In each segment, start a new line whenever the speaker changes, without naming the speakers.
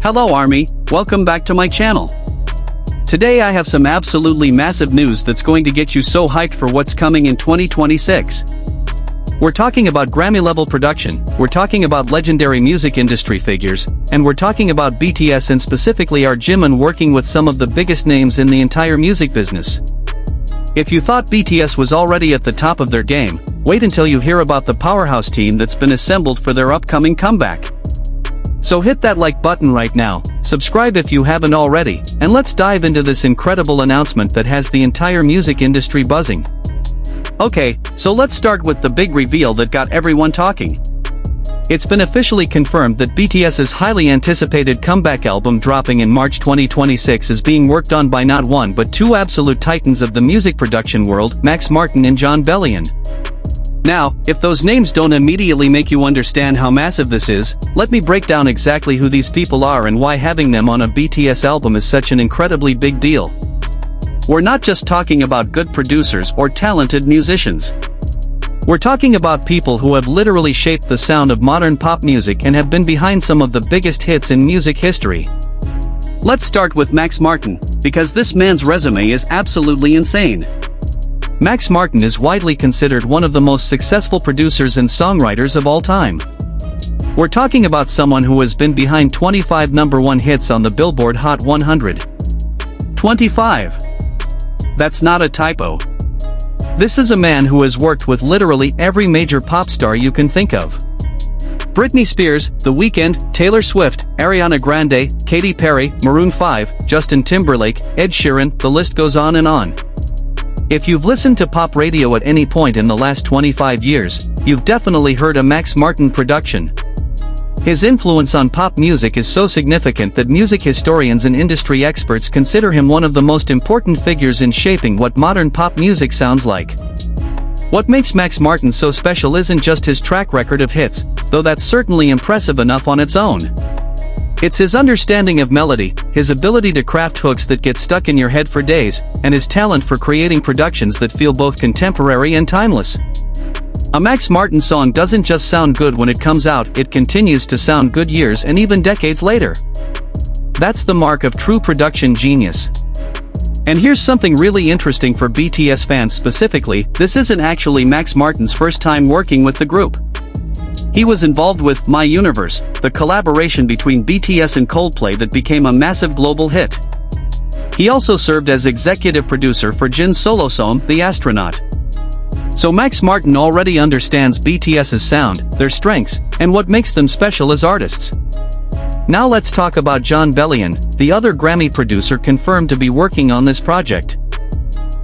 Hello Army, welcome back to my channel. Today I have some absolutely massive news that's going to get you so hyped for what's coming in 2026. We're talking about Grammy-level production, we're talking about legendary music industry figures, and we're talking about BTS and specifically our Jimin working with some of the biggest names in the entire music business. If you thought BTS was already at the top of their game, wait until you hear about the powerhouse team that's been assembled for their upcoming comeback. So hit that like button right now, subscribe if you haven't already, and let's dive into this incredible announcement that has the entire music industry buzzing. Okay, so let's start with the big reveal that got everyone talking. It's been officially confirmed that BTS's highly anticipated comeback album dropping in March 2026 is being worked on by not one but two absolute titans of the music production world, Max Martin and Jon Bellion. Now, if those names don't immediately make you understand how massive this is, let me break down exactly who these people are and why having them on a BTS album is such an incredibly big deal. We're not just talking about good producers or talented musicians. We're talking about people who have literally shaped the sound of modern pop music and have been behind some of the biggest hits in music history. Let's start with Max Martin, because this man's resume is absolutely insane. Max Martin is widely considered one of the most successful producers and songwriters of all time. We're talking about someone who has been behind 25 #1 hits on the Billboard Hot 100. 25. That's not a typo. This is a man who has worked with literally every major pop star you can think of. Britney Spears, The Weeknd, Taylor Swift, Ariana Grande, Katy Perry, Maroon 5, Justin Timberlake, Ed Sheeran, the list goes on and on. If you've listened to pop radio at any point in the last 25 years, you've definitely heard a Max Martin production. His influence on pop music is so significant that music historians and industry experts consider him one of the most important figures in shaping what modern pop music sounds like. What makes Max Martin so special isn't just his track record of hits, though that's certainly impressive enough on its own. It's his understanding of melody, his ability to craft hooks that get stuck in your head for days, and his talent for creating productions that feel both contemporary and timeless. A Max Martin song doesn't just sound good when it comes out, it continues to sound good years and even decades later. That's the mark of true production genius. And here's something really interesting for BTS fans specifically, this isn't actually Max Martin's first time working with the group. He was involved with My Universe, the collaboration between BTS and Coldplay that became a massive global hit. He also served as executive producer for Jin's solo song, The Astronaut. So Max Martin already understands BTS's sound, their strengths, and what makes them special as artists. Now let's talk about Jon Bellion, the other Grammy producer confirmed to be working on this project.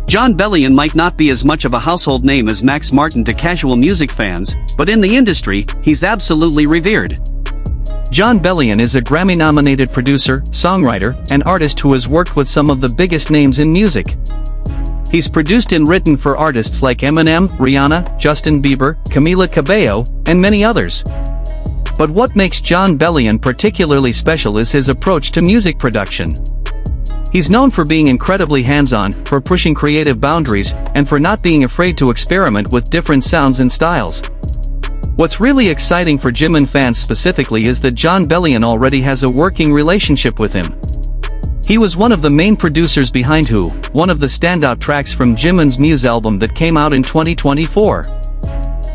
Jon Bellion might not be as much of a household name as Max Martin to casual music fans, but in the industry, he's absolutely revered. Jon Bellion is a Grammy-nominated producer, songwriter, and artist who has worked with some of the biggest names in music. He's produced and written for artists like Eminem, Rihanna, Justin Bieber, Camila Cabello, and many others. But what makes Jon Bellion particularly special is his approach to music production. He's known for being incredibly hands-on, for pushing creative boundaries, and for not being afraid to experiment with different sounds and styles. What's really exciting for Jimin fans specifically is that Jon Bellion already has a working relationship with him. He was one of the main producers behind Who, one of the standout tracks from Jimin's Muse album that came out in 2024.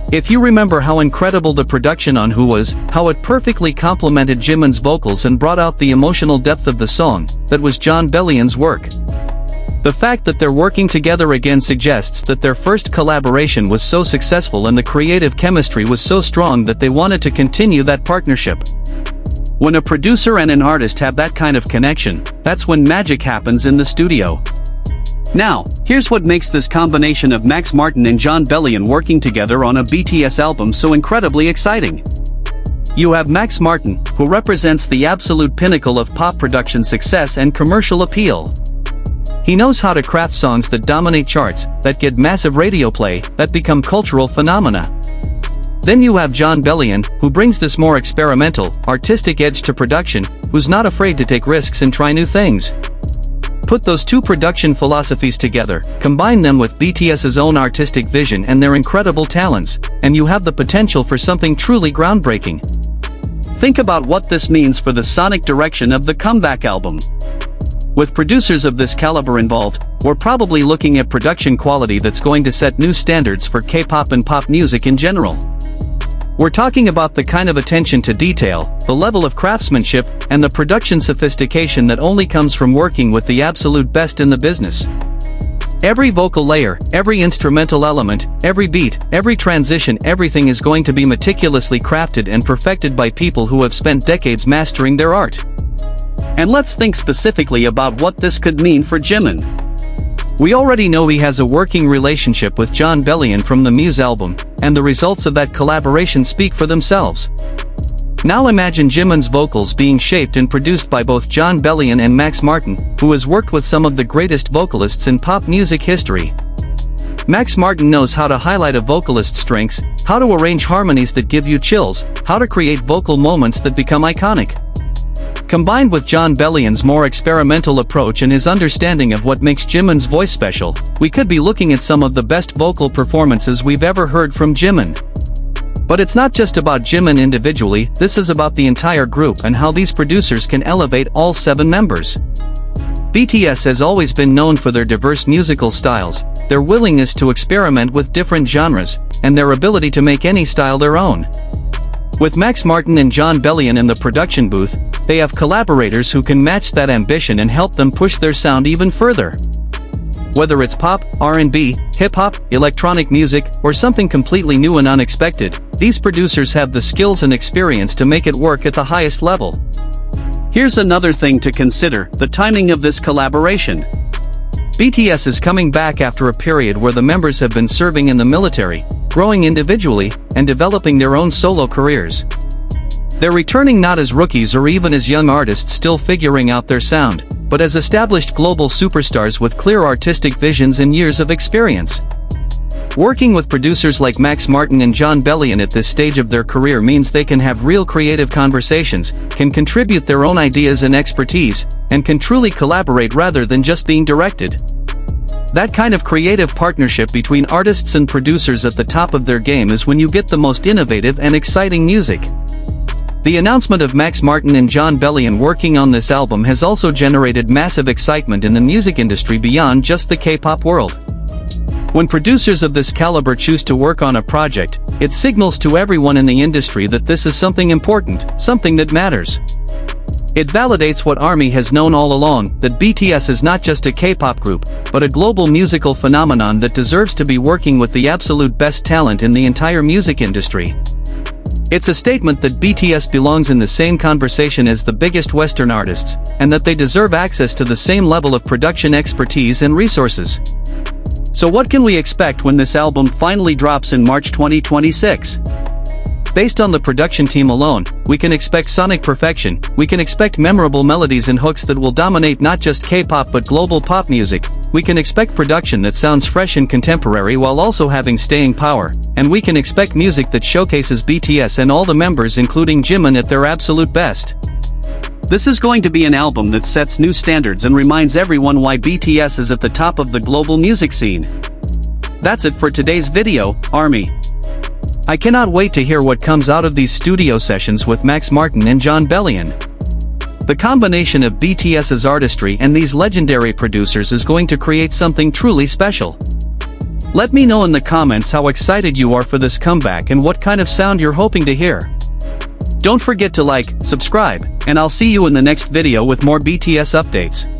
If you remember how incredible the production on Who was, how it perfectly complemented Jimin's vocals and brought out the emotional depth of the song, that was Jon Bellion's work. The fact that they're working together again suggests that their first collaboration was so successful and the creative chemistry was so strong that they wanted to continue that partnership. When a producer and an artist have that kind of connection, that's when magic happens in the studio. Now, here's what makes this combination of Max Martin and Jon Bellion working together on a BTS album so incredibly exciting. You have Max Martin, who represents the absolute pinnacle of pop production success and commercial appeal. He knows how to craft songs that dominate charts, that get massive radio play, that become cultural phenomena. Then you have Jon Bellion, who brings this more experimental, artistic edge to production, who's not afraid to take risks and try new things. Put those two production philosophies together, combine them with BTS's own artistic vision and their incredible talents, and you have the potential for something truly groundbreaking. Think about what this means for the sonic direction of the comeback album. With producers of this caliber involved, we're probably looking at production quality that's going to set new standards for K-pop and pop music in general. We're talking about the kind of attention to detail, the level of craftsmanship, and the production sophistication that only comes from working with the absolute best in the business. Every vocal layer, every instrumental element, every beat, every transition, everything is going to be meticulously crafted and perfected by people who have spent decades mastering their art. And let's think specifically about what this could mean for Jimin. We already know he has a working relationship with Jon Bellion from the Muse album, and the results of that collaboration speak for themselves. Now imagine Jimin's vocals being shaped and produced by both Jon Bellion and Max Martin, who has worked with some of the greatest vocalists in pop music history. Max Martin knows how to highlight a vocalist's strengths, how to arrange harmonies that give you chills, how to create vocal moments that become iconic. Combined with Jon Bellion's more experimental approach and his understanding of what makes Jimin's voice special, we could be looking at some of the best vocal performances we've ever heard from Jimin. But it's not just about Jimin individually, this is about the entire group and how these producers can elevate all 7 members. BTS has always been known for their diverse musical styles, their willingness to experiment with different genres, and their ability to make any style their own. With Max Martin and Jon Bellion in the production booth, they have collaborators who can match that ambition and help them push their sound even further. Whether it's pop, R&B, hip-hop, electronic music, or something completely new and unexpected, these producers have the skills and experience to make it work at the highest level. Here's another thing to consider, the timing of this collaboration. BTS is coming back after a period where the members have been serving in the military, growing individually, and developing their own solo careers. They're returning not as rookies or even as young artists still figuring out their sound, but as established global superstars with clear artistic visions and years of experience. Working with producers like Max Martin and Jon Bellion at this stage of their career means they can have real creative conversations, can contribute their own ideas and expertise, and can truly collaborate rather than just being directed. That kind of creative partnership between artists and producers at the top of their game is when you get the most innovative and exciting music. The announcement of Max Martin and Jon Bellion working on this album has also generated massive excitement in the music industry beyond just the K-pop world. When producers of this caliber choose to work on a project, it signals to everyone in the industry that this is something important, something that matters. It validates what ARMY has known all along, that BTS is not just a K-pop group, but a global musical phenomenon that deserves to be working with the absolute best talent in the entire music industry. It's a statement that BTS belongs in the same conversation as the biggest Western artists, and that they deserve access to the same level of production expertise and resources. So what can we expect when this album finally drops in March 2026? Based on the production team alone, we can expect sonic perfection, we can expect memorable melodies and hooks that will dominate not just K-pop but global pop music, we can expect production that sounds fresh and contemporary while also having staying power, and we can expect music that showcases BTS and all the members including Jimin at their absolute best. This is going to be an album that sets new standards and reminds everyone why BTS is at the top of the global music scene. That's it for today's video, ARMY. I cannot wait to hear what comes out of these studio sessions with Max Martin and Jon Bellion. The combination of BTS's artistry and these legendary producers is going to create something truly special. Let me know in the comments how excited you are for this comeback and what kind of sound you're hoping to hear. Don't forget to like, subscribe, and I'll see you in the next video with more BTS updates.